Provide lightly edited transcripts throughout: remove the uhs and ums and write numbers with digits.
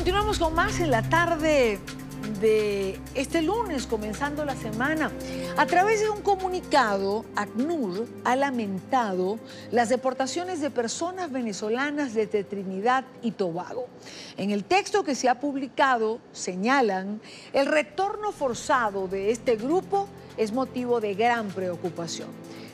Continuamos con más en la tarde de este lunes, comenzando la semana. A través de un comunicado, ACNUR ha lamentado las deportaciones de personas venezolanas desde Trinidad y Tobago. En el texto que se ha publicado señalan el retorno forzado de este grupo es motivo de gran preocupación.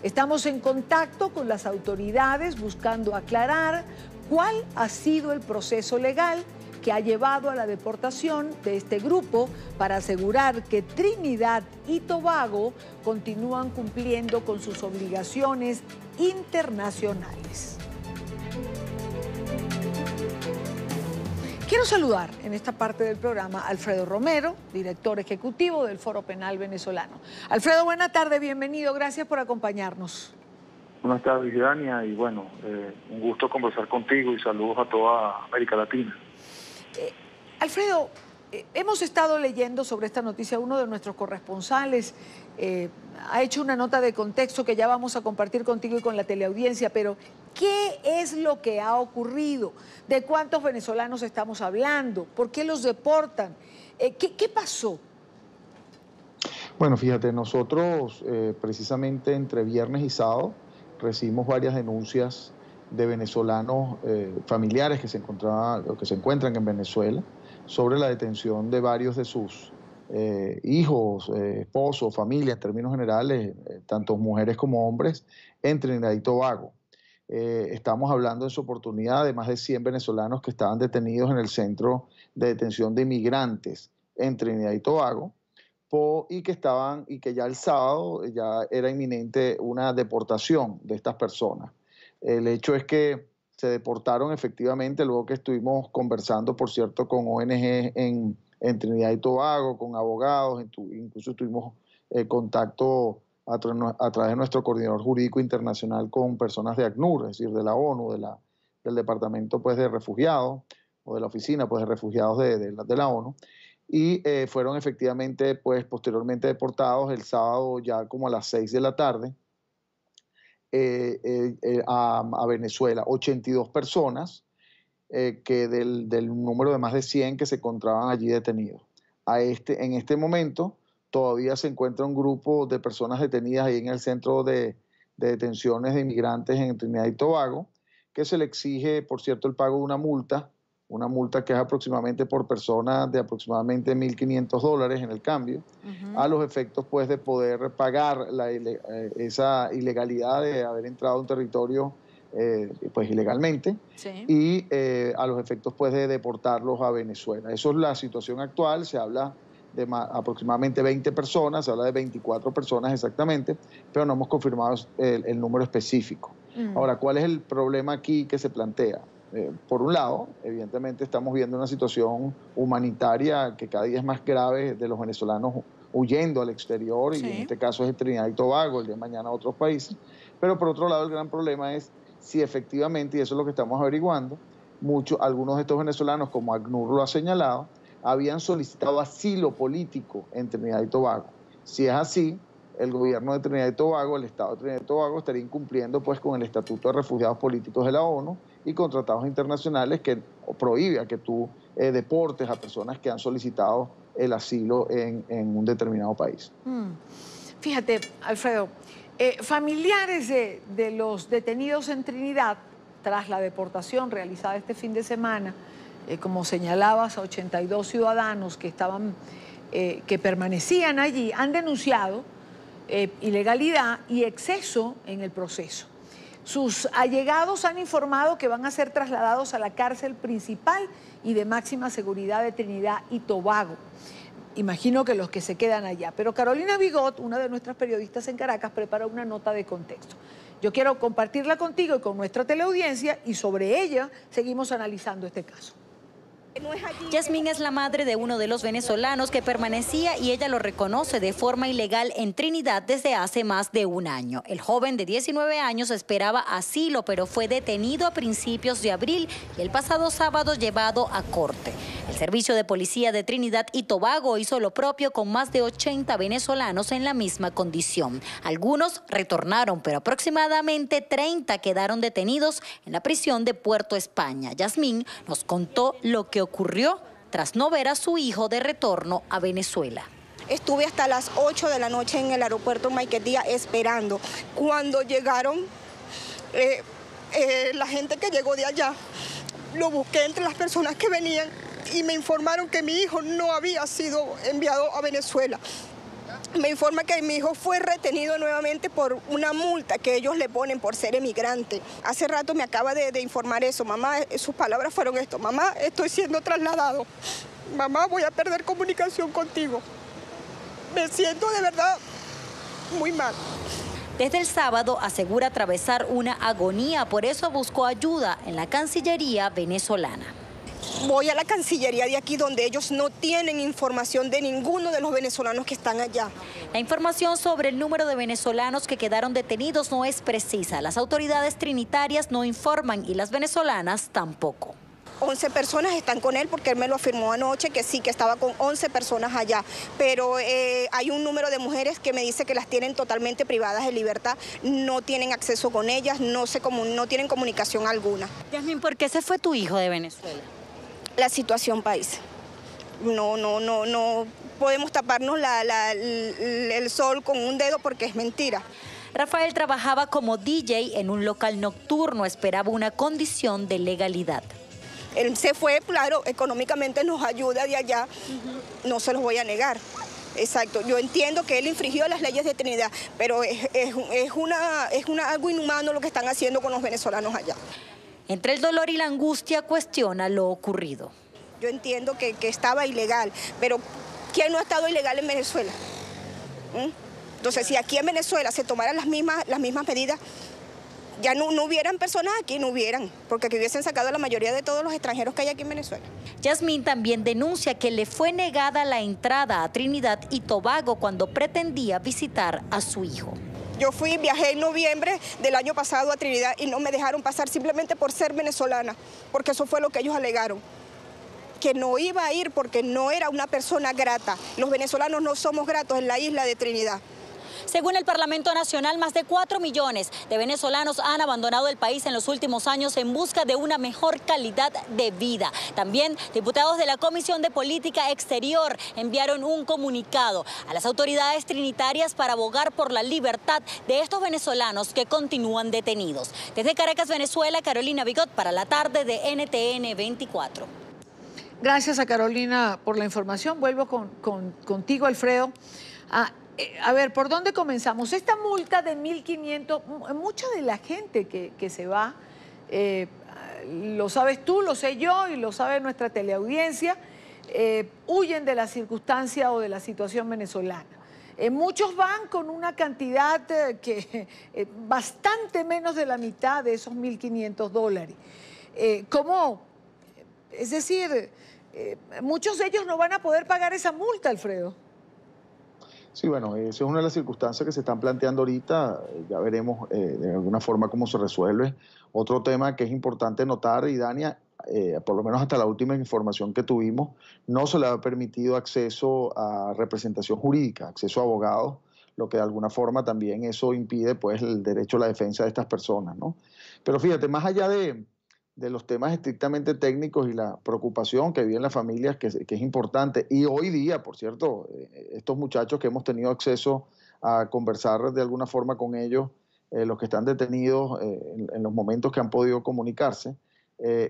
Estamos en contacto con las autoridades buscando aclarar cuál ha sido el proceso legal que ha llevado a la deportación de este grupo para asegurar que Trinidad y Tobago continúan cumpliendo con sus obligaciones internacionales. Quiero saludar en esta parte del programa a Alfredo Romero, director ejecutivo del Foro Penal Venezolano. Alfredo, buena tarde, bienvenido, gracias por acompañarnos. Buenas tardes, Dania, y bueno, un gusto conversar contigo y saludos a toda América Latina. Alfredo, hemos estado leyendo sobre esta noticia, uno de nuestros corresponsales ha hecho una nota de contexto que ya vamos a compartir contigo y con la teleaudiencia, pero ¿qué es lo que ha ocurrido? ¿De cuántos venezolanos estamos hablando? ¿Por qué los deportan? ¿Qué pasó? Bueno, fíjate, nosotros precisamente entre viernes y sábado recibimos varias denuncias de venezolanos familiares que se encuentran en Venezuela sobre la detención de varios de sus hijos, esposos, familia, en términos generales, tanto mujeres como hombres, en Trinidad y Tobago. Estamos hablando en su oportunidad de más de 100 venezolanos que estaban detenidos en el Centro de Detención de Inmigrantes en Trinidad y Tobago, y que ya el sábado ya era inminente una deportación de estas personas. El hecho es que se deportaron efectivamente luego que estuvimos conversando, por cierto, con ONG en Trinidad y Tobago, con abogados, incluso tuvimos contacto a través de nuestro coordinador jurídico internacional con personas de ACNUR, es decir, de la ONU, del Departamento pues, de Refugiados, o de la Oficina pues, de Refugiados de la ONU, y fueron efectivamente pues, posteriormente deportados el sábado ya como a las 6 de la tarde, a Venezuela, 82 personas que del número de más de 100 que se encontraban allí detenidos. En este momento todavía se encuentra un grupo de personas detenidas ahí en el centro de detenciones de inmigrantes en Trinidad y Tobago, que se le exige, por cierto, el pago de una multa que es aproximadamente por persona de aproximadamente $1.500 en el cambio, a los efectos pues de poder pagar esa ilegalidad de haber entrado a un territorio pues ilegalmente, sí. Y a los efectos pues de deportarlos a Venezuela. Eso es la situación actual, se habla de aproximadamente 20 personas, se habla de 24 personas exactamente, pero no hemos confirmado el número específico. Ahora, ¿cuál es el problema aquí que se plantea? Por un lado, evidentemente estamos viendo una situación humanitaria que cada día es más grave de los venezolanos huyendo al exterior, sí. Y en este caso es de Trinidad y Tobago, el día de mañana a otros países. Pero por otro lado, el gran problema es si efectivamente, y eso es lo que estamos averiguando, algunos de estos venezolanos, como ACNUR lo ha señalado, habían solicitado asilo político en Trinidad y Tobago. Si es así, el gobierno de Trinidad y Tobago, el Estado de Trinidad y Tobago, estaría incumpliendo pues, con el Estatuto de Refugiados Políticos de la ONU y con tratados internacionales que prohíbe a que tú deportes a personas que han solicitado el asilo en un determinado país. Fíjate, Alfredo, familiares de los detenidos en Trinidad, tras la deportación realizada este fin de semana, como señalabas, a 82 ciudadanos que permanecían allí, han denunciado ilegalidad y exceso en el proceso. Sus allegados han informado que van a ser trasladados a la cárcel principal y de máxima seguridad de Trinidad y Tobago. Imagino que los que se quedan allá. Pero Carolina Bigot, una de nuestras periodistas en Caracas, prepara una nota de contexto. Yo quiero compartirla contigo y con nuestra teleaudiencia y sobre ella seguimos analizando este caso. Yasmín es la madre de uno de los venezolanos que permanecía y ella lo reconoce de forma ilegal en Trinidad desde hace más de un año. El joven de 19 años esperaba asilo, pero fue detenido a principios de abril y el pasado sábado llevado a corte. El Servicio de Policía de Trinidad y Tobago hizo lo propio con más de 80 venezolanos en la misma condición. Algunos retornaron, pero aproximadamente 30 quedaron detenidos en la prisión de Puerto España. Yasmín nos contó lo que ocurrió tras no ver a su hijo de retorno a Venezuela. Estuve hasta las 8 de la noche en el aeropuerto Maiquetía esperando. Cuando llegaron, la gente que llegó de allá, lo busqué entre las personas que venían y me informaron que mi hijo no había sido enviado a Venezuela. Me informa que mi hijo fue retenido nuevamente por una multa que ellos le ponen por ser emigrante. Hace rato me acaba de informar eso. Mamá, sus palabras fueron esto: mamá, estoy siendo trasladado. Mamá, voy a perder comunicación contigo. Me siento de verdad muy mal. Desde el sábado asegura atravesar una agonía, por eso buscó ayuda en la Cancillería venezolana. Voy a la Cancillería de aquí, donde ellos no tienen información de ninguno de los venezolanos que están allá. La información sobre el número de venezolanos que quedaron detenidos no es precisa. Las autoridades trinitarias no informan y las venezolanas tampoco. 11 personas están con él, porque él me lo afirmó anoche, que sí, que estaba con 11 personas allá. Pero hay un número de mujeres que me dice que las tienen totalmente privadas de libertad, no tienen acceso con ellas, no tienen comunicación alguna. Yasmín, ¿por qué se fue tu hijo de Venezuela? La situación país. No podemos taparnos el sol con un dedo, porque es mentira. Rafael trabajaba como DJ en un local nocturno, esperaba una condición de legalidad. Él se fue, claro, económicamente nos ayuda de allá, no se los voy a negar. Exacto, yo entiendo que él infringió las leyes de Trinidad, pero es algo inhumano lo que están haciendo con los venezolanos allá. Entre el dolor y la angustia cuestiona lo ocurrido. Yo entiendo que estaba ilegal, pero ¿quién no ha estado ilegal en Venezuela? Entonces, si aquí en Venezuela se tomaran las mismas medidas, ya no hubieran personas aquí, no hubieran, porque aquí hubiesen sacado a la mayoría de todos los extranjeros que hay aquí en Venezuela. Yasmín también denuncia que le fue negada la entrada a Trinidad y Tobago cuando pretendía visitar a su hijo. Yo viajé en noviembre del año pasado a Trinidad y no me dejaron pasar simplemente por ser venezolana, porque eso fue lo que ellos alegaron, que no iba a ir porque no era una persona grata. Los venezolanos no somos gratos en la isla de Trinidad. Según el Parlamento Nacional, más de 4 millones de venezolanos han abandonado el país en los últimos años en busca de una mejor calidad de vida. También diputados de la Comisión de Política Exterior enviaron un comunicado a las autoridades trinitarias para abogar por la libertad de estos venezolanos que continúan detenidos. Desde Caracas, Venezuela, Carolina Bigot para la tarde de NTN 24. Gracias a Carolina por la información. Vuelvo contigo, Alfredo. A ver, ¿por dónde comenzamos? Esta multa de 1.500, mucha de la gente que se va, lo sabes tú, lo sé yo y lo sabe nuestra teleaudiencia, huyen de la circunstancia o de la situación venezolana. Muchos van con una cantidad que bastante menos de la mitad de esos $1.500. ¿Cómo? Es decir, muchos de ellos no van a poder pagar esa multa, Alfredo. Sí, bueno, esa es una de las circunstancias que se están planteando ahorita. Ya veremos de alguna forma cómo se resuelve. Otro tema que es importante notar, y Dania, por lo menos hasta la última información que tuvimos, no se le ha permitido acceso a representación jurídica, acceso a abogados, lo que de alguna forma también eso impide pues el derecho a la defensa de estas personas, ¿no? Pero fíjate, más allá de los temas estrictamente técnicos y la preocupación que viven las familias, que es importante. Y hoy día, por cierto, estos muchachos que hemos tenido acceso a conversar de alguna forma con ellos, los que están detenidos en los momentos que han podido comunicarse,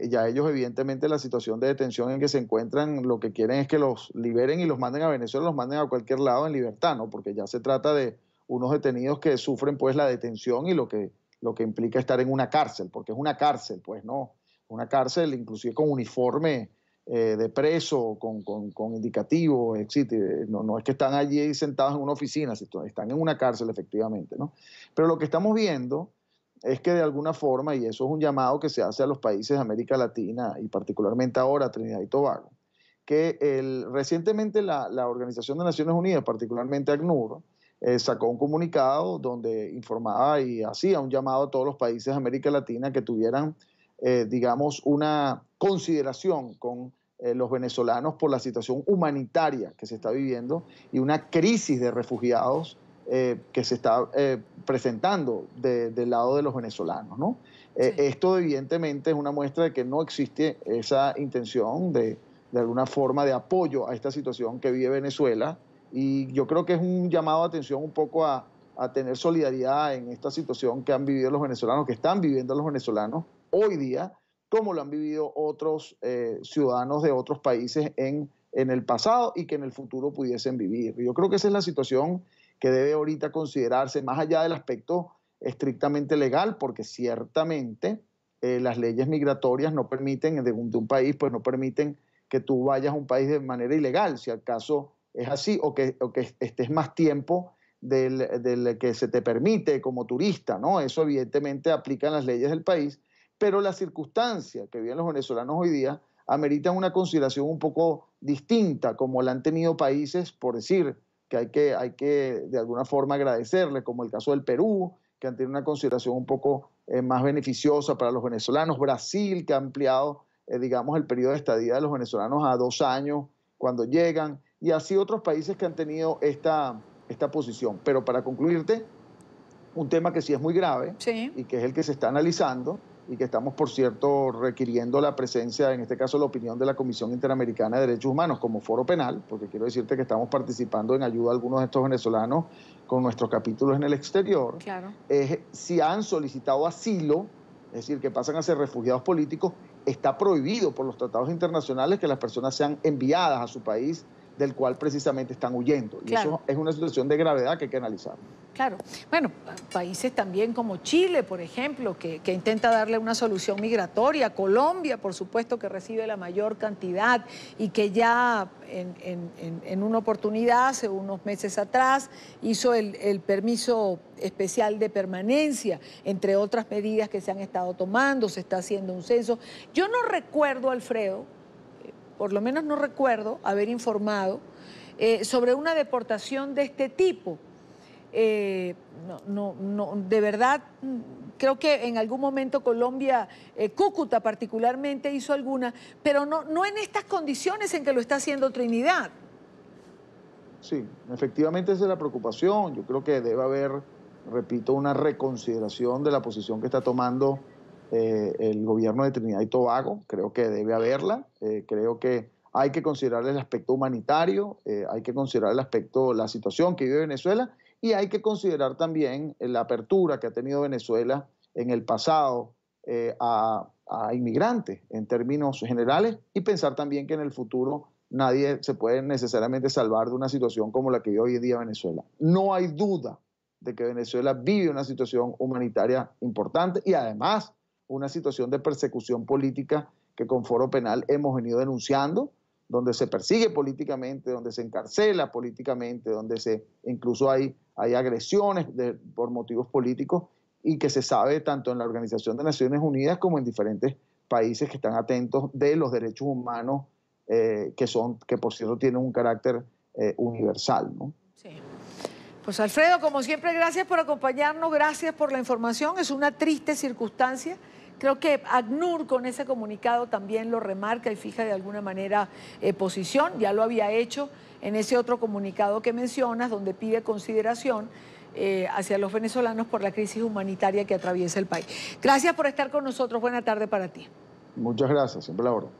ya ellos evidentemente la situación de detención en que se encuentran, lo que quieren es que los liberen y los manden a Venezuela, los manden a cualquier lado en libertad, ¿no? Porque ya se trata de unos detenidos que sufren pues la detención y lo que implica estar en una cárcel, porque es una cárcel, pues no, una cárcel inclusive con uniforme de preso, con indicativo, no es que están allí sentados en una oficina, están en una cárcel efectivamente, ¿no? Pero lo que estamos viendo es que de alguna forma, y eso es un llamado que se hace a los países de América Latina y particularmente ahora a Trinidad y Tobago, que recientemente la Organización de Naciones Unidas, particularmente ACNUR, sacó un comunicado donde informaba y hacía un llamado a todos los países de América Latina que tuvieran, digamos, una consideración con los venezolanos por la situación humanitaria que se está viviendo y una crisis de refugiados que se está presentando del lado de los venezolanos, ¿no? Sí. Esto evidentemente es una muestra de que no existe esa intención de de alguna forma de apoyo a esta situación que vive Venezuela, y yo creo que es un llamado de atención un poco a tener solidaridad en esta situación que han vivido los venezolanos, que están viviendo los venezolanos hoy día, como lo han vivido otros ciudadanos de otros países en el pasado y que en el futuro pudiesen vivir. Yo creo que esa es la situación que debe ahorita considerarse, más allá del aspecto estrictamente legal, porque ciertamente las leyes migratorias no permiten, de un país, pues no permiten que tú vayas a un país de manera ilegal, si acaso es así, o que estés más tiempo del que se te permite como turista, ¿no? Eso evidentemente aplica en las leyes del país, pero las circunstancias que viven los venezolanos hoy día ameritan una consideración un poco distinta, como la han tenido países, por decir, que hay que de alguna forma agradecerle, como el caso del Perú, que han tenido una consideración un poco más beneficiosa para los venezolanos, Brasil, que ha ampliado, digamos, el periodo de estadía de los venezolanos a 2 años cuando llegan, y así otros países que han tenido esta posición. Pero para concluirte, un tema que sí es muy grave, sí, y que es el que se está analizando, y que estamos, por cierto, requiriendo la presencia, en este caso la opinión de la Comisión Interamericana de Derechos Humanos como foro penal, porque quiero decirte que estamos participando en ayuda a algunos de estos venezolanos con nuestros capítulos en el exterior, claro, es si han solicitado asilo, es decir, que pasan a ser refugiados políticos, está prohibido por los tratados internacionales que las personas sean enviadas a su país del cual precisamente están huyendo. Y claro, eso es una situación de gravedad que hay que analizar. claro. Bueno, países también como Chile, por ejemplo, que intenta darle una solución migratoria, Colombia, por supuesto, que recibe la mayor cantidad y que ya en una oportunidad, hace unos meses atrás, hizo el permiso especial de permanencia, entre otras medidas que se han estado tomando, se está haciendo un censo. Yo no recuerdo, Alfredo, por lo menos no recuerdo haber informado sobre una deportación de este tipo. De verdad, creo que en algún momento Colombia, Cúcuta particularmente, hizo alguna, pero no en estas condiciones en que lo está haciendo Trinidad. Sí, efectivamente esa es la preocupación. Yo creo que debe haber, repito, una reconsideración de la posición que está tomando el gobierno de Trinidad y Tobago. Creo que debe haberla. Creo que hay que considerar el aspecto humanitario, hay que considerar la situación que vive Venezuela, y hay que considerar también la apertura que ha tenido Venezuela en el pasado a inmigrantes en términos generales, y pensar también que en el futuro nadie se puede necesariamente salvar de una situación como la que vive hoy en día Venezuela. No hay duda de que Venezuela vive una situación humanitaria importante y además una situación de persecución política que con foro penal hemos venido denunciando, donde se persigue políticamente, donde se encarcela políticamente, donde incluso hay agresiones por motivos políticos, y que se sabe tanto en la Organización de Naciones Unidas como en diferentes países que están atentos de los derechos humanos, que por cierto tienen un carácter universal, ¿no? Sí. Pues Alfredo, como siempre, gracias por acompañarnos, gracias por la información. Es una triste circunstancia. Creo que ACNUR con ese comunicado también lo remarca y fija de alguna manera posición. Ya lo había hecho en ese otro comunicado que mencionas, donde pide consideración hacia los venezolanos por la crisis humanitaria que atraviesa el país. Gracias por estar con nosotros. Buena tarde para ti. Muchas gracias, siempre la orden.